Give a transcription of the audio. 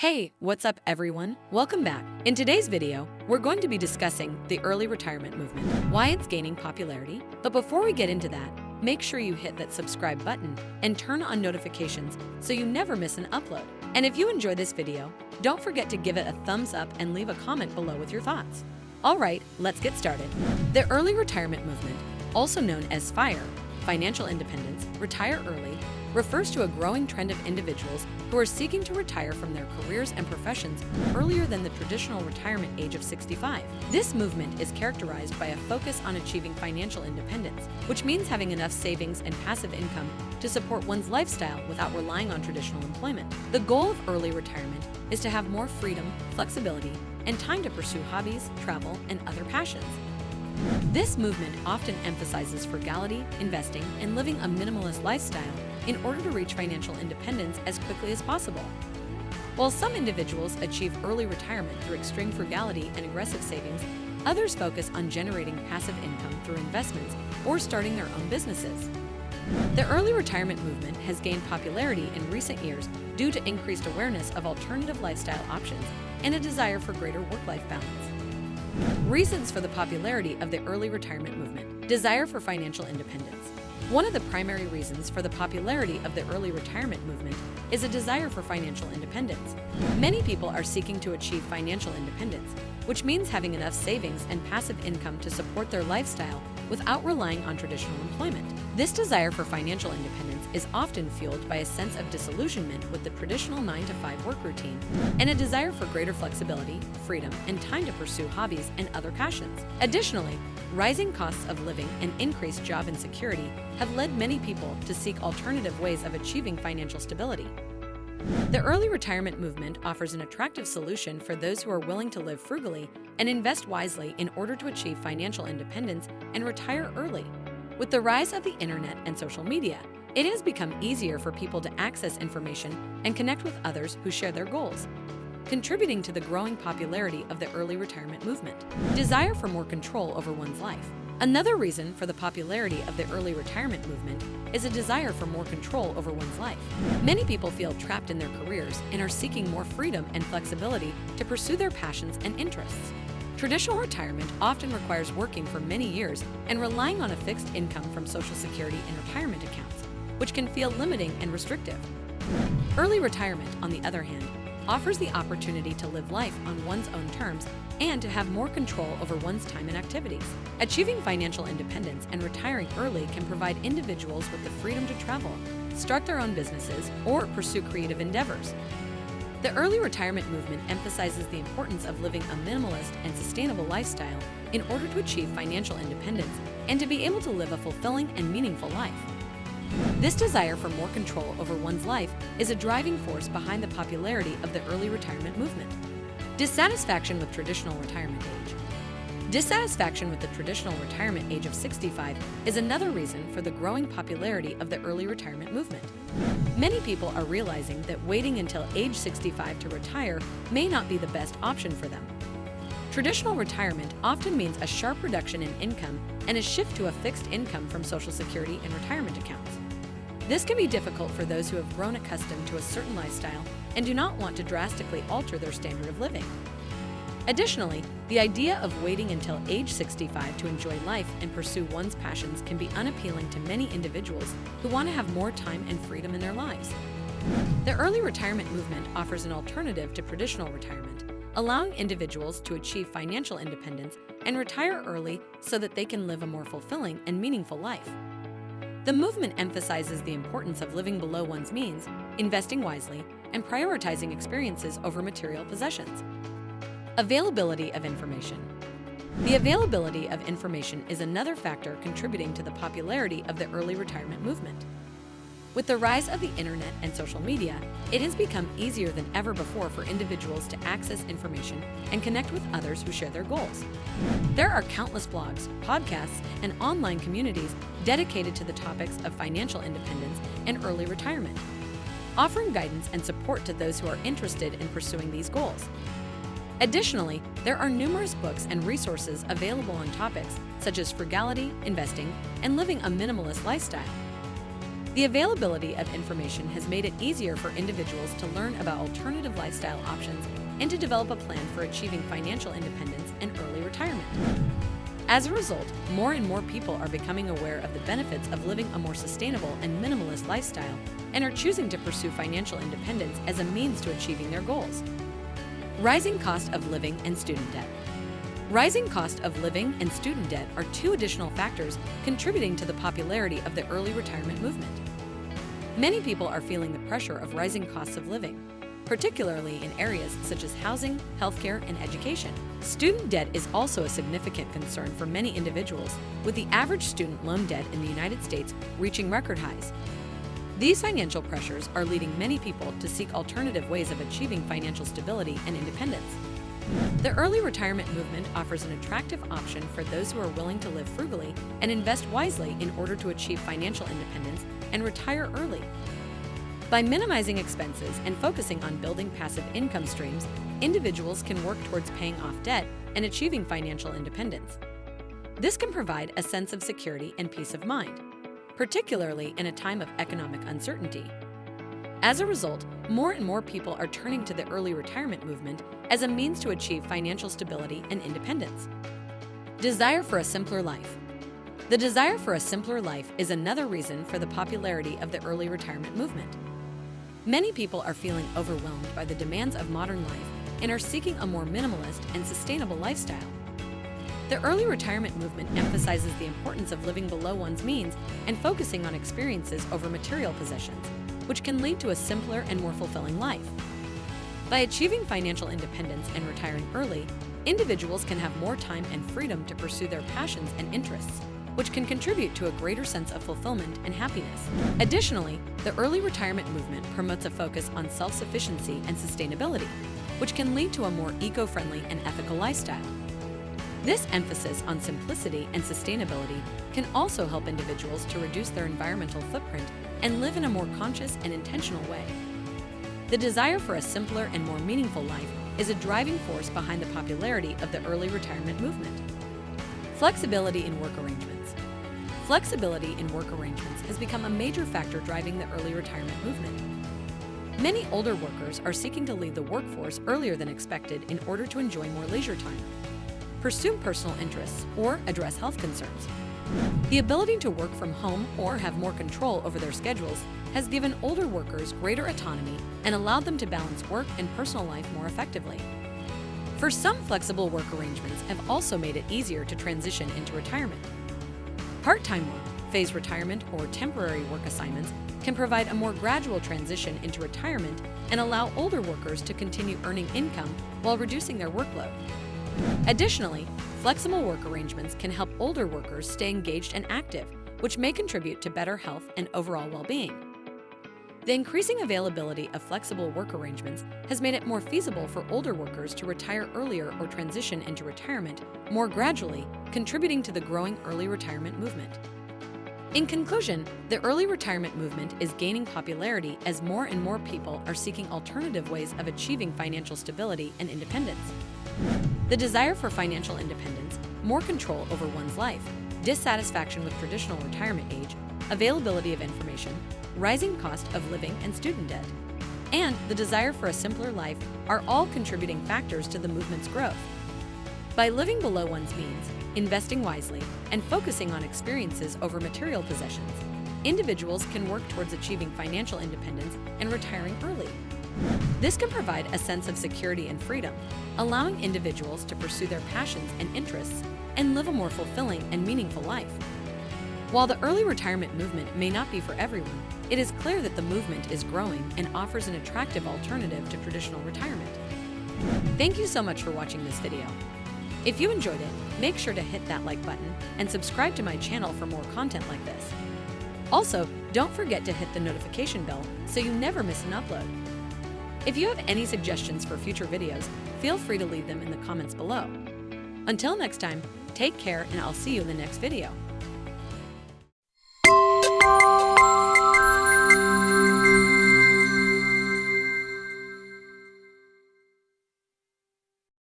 Hey, what's up everyone? Welcome back. In today's video, we're going to be discussing the early retirement movement, why it's gaining popularity. But before we get into that, make sure you hit that subscribe button and turn on notifications so you never miss an upload. And if you enjoy this video, don't forget to give it a thumbs up and leave a comment below with your thoughts. All right, let's get started. The early retirement movement, also known as FIRE, financial independence, retire early, refers to a growing trend of individuals who are seeking to retire from their careers and professions earlier than the traditional retirement age of 65. This movement is characterized by a focus on achieving financial independence, which means having enough savings and passive income to support one's lifestyle without relying on traditional employment. The goal of early retirement is to have more freedom, flexibility, and time to pursue hobbies, travel, and other passions. This movement often emphasizes frugality, investing, and living a minimalist lifestyle in order to reach financial independence as quickly as possible. While some individuals achieve early retirement through extreme frugality and aggressive savings, others focus on generating passive income through investments or starting their own businesses. The early retirement movement has gained popularity in recent years due to increased awareness of alternative lifestyle options and a desire for greater work-life balance. Reasons for the popularity of the early retirement movement. Desire for financial independence. One of the primary reasons for the popularity of the early retirement movement is a desire for financial independence. Many people are seeking to achieve financial independence, which means having enough savings and passive income to support their lifestyle without relying on traditional employment. This desire for financial independence is often fueled by a sense of disillusionment with the traditional 9-to-5 work routine and a desire for greater flexibility, freedom, and time to pursue hobbies and other passions. Additionally, rising costs of living and increased job insecurity have led many people to seek alternative ways of achieving financial stability. The early retirement movement offers an attractive solution for those who are willing to live frugally and invest wisely in order to achieve financial independence and retire early. With the rise of the internet and social media, it has become easier for people to access information and connect with others who share their goals, contributing to the growing popularity of the early retirement movement. Desire for more control over one's life. Another reason for the popularity of the early retirement movement is a desire for more control over one's life. Many people feel trapped in their careers and are seeking more freedom and flexibility to pursue their passions and interests. Traditional retirement often requires working for many years and relying on a fixed income from Social Security and retirement accounts, which can feel limiting and restrictive. Early retirement, on the other hand, offers the opportunity to live life on one's own terms and to have more control over one's time and activities. Achieving financial independence and retiring early can provide individuals with the freedom to travel, start their own businesses, or pursue creative endeavors. The early retirement movement emphasizes the importance of living a minimalist and sustainable lifestyle in order to achieve financial independence and to be able to live a fulfilling and meaningful life. This desire for more control over one's life is a driving force behind the popularity of the early retirement movement. Dissatisfaction with traditional retirement age. Dissatisfaction with the traditional retirement age of 65 is another reason for the growing popularity of the early retirement movement. Many people are realizing that waiting until age 65 to retire may not be the best option for them. Traditional retirement often means a sharp reduction in income and a shift to a fixed income from Social Security and retirement accounts. This can be difficult for those who have grown accustomed to a certain lifestyle and do not want to drastically alter their standard of living. Additionally, the idea of waiting until age 65 to enjoy life and pursue one's passions can be unappealing to many individuals who want to have more time and freedom in their lives. The early retirement movement offers an alternative to traditional retirement, allowing individuals to achieve financial independence and retire early so that they can live a more fulfilling and meaningful life. The movement emphasizes the importance of living below one's means, investing wisely, and prioritizing experiences over material possessions. Availability of information. The availability of information is another factor contributing to the popularity of the early retirement movement. With the rise of the internet and social media, it has become easier than ever before for individuals to access information and connect with others who share their goals. There are countless blogs, podcasts, and online communities dedicated to the topics of financial independence and early retirement, offering guidance and support to those who are interested in pursuing these goals. Additionally, there are numerous books and resources available on topics such as frugality, investing, and living a minimalist lifestyle. The availability of information has made it easier for individuals to learn about alternative lifestyle options and to develop a plan for achieving financial independence and early retirement. As a result, more and more people are becoming aware of the benefits of living a more sustainable and minimalist lifestyle and are choosing to pursue financial independence as a means to achieving their goals. Rising cost of living and student debt. Rising cost of living and student debt are two additional factors contributing to the popularity of the early retirement movement. Many people are feeling the pressure of rising costs of living, particularly in areas such as housing, healthcare, and education. Student debt is also a significant concern for many individuals, with the average student loan debt in the United States reaching record highs. These financial pressures are leading many people to seek alternative ways of achieving financial stability and independence. The early retirement movement offers an attractive option for those who are willing to live frugally and invest wisely in order to achieve financial independence and retire early. By minimizing expenses and focusing on building passive income streams, individuals can work towards paying off debt and achieving financial independence. This can provide a sense of security and peace of mind, particularly in a time of economic uncertainty. As a result, more and more people are turning to the early retirement movement as a means to achieve financial stability and independence. Desire for a simpler life. The desire for a simpler life is another reason for the popularity of the early retirement movement. Many people are feeling overwhelmed by the demands of modern life and are seeking a more minimalist and sustainable lifestyle. The early retirement movement emphasizes the importance of living below one's means and focusing on experiences over material possessions, which can lead to a simpler and more fulfilling life. By achieving financial independence and retiring early, individuals can have more time and freedom to pursue their passions and interests, which can contribute to a greater sense of fulfillment and happiness. Additionally, the early retirement movement promotes a focus on self-sufficiency and sustainability, which can lead to a more eco-friendly and ethical lifestyle. This emphasis on simplicity and sustainability can also help individuals to reduce their environmental footprint and live in a more conscious and intentional way. The desire for a simpler and more meaningful life is a driving force behind the popularity of the early retirement movement. Flexibility in work arrangements. Flexibility in work arrangements has become a major factor driving the early retirement movement. Many older workers are seeking to leave the workforce earlier than expected in order to enjoy more leisure time, pursue personal interests, or address health concerns. The ability to work from home or have more control over their schedules has given older workers greater autonomy and allowed them to balance work and personal life more effectively. For some, flexible work arrangements have also made it easier to transition into retirement. Part-time work, phased retirement, or temporary work assignments can provide a more gradual transition into retirement and allow older workers to continue earning income while reducing their workload. Additionally, flexible work arrangements can help older workers stay engaged and active, which may contribute to better health and overall well-being. The increasing availability of flexible work arrangements has made it more feasible for older workers to retire earlier or transition into retirement more gradually, contributing to the growing early retirement movement. In conclusion, the early retirement movement is gaining popularity as more and more people are seeking alternative ways of achieving financial stability and independence. The desire for financial independence, more control over one's life, dissatisfaction with traditional retirement age, availability of information, rising cost of living and student debt, and the desire for a simpler life are all contributing factors to the movement's growth. By living below one's means, investing wisely, and focusing on experiences over material possessions, individuals can work towards achieving financial independence and retiring early. This can provide a sense of security and freedom, allowing individuals to pursue their passions and interests and live a more fulfilling and meaningful life. While the early retirement movement may not be for everyone, it is clear that the movement is growing and offers an attractive alternative to traditional retirement. Thank you so much for watching this video. If you enjoyed it, make sure to hit that like button and subscribe to my channel for more content like this. Also, don't forget to hit the notification bell so you never miss an upload. If you have any suggestions for future videos, feel free to leave them in the comments below. Until next time, take care and I'll see you in the next video.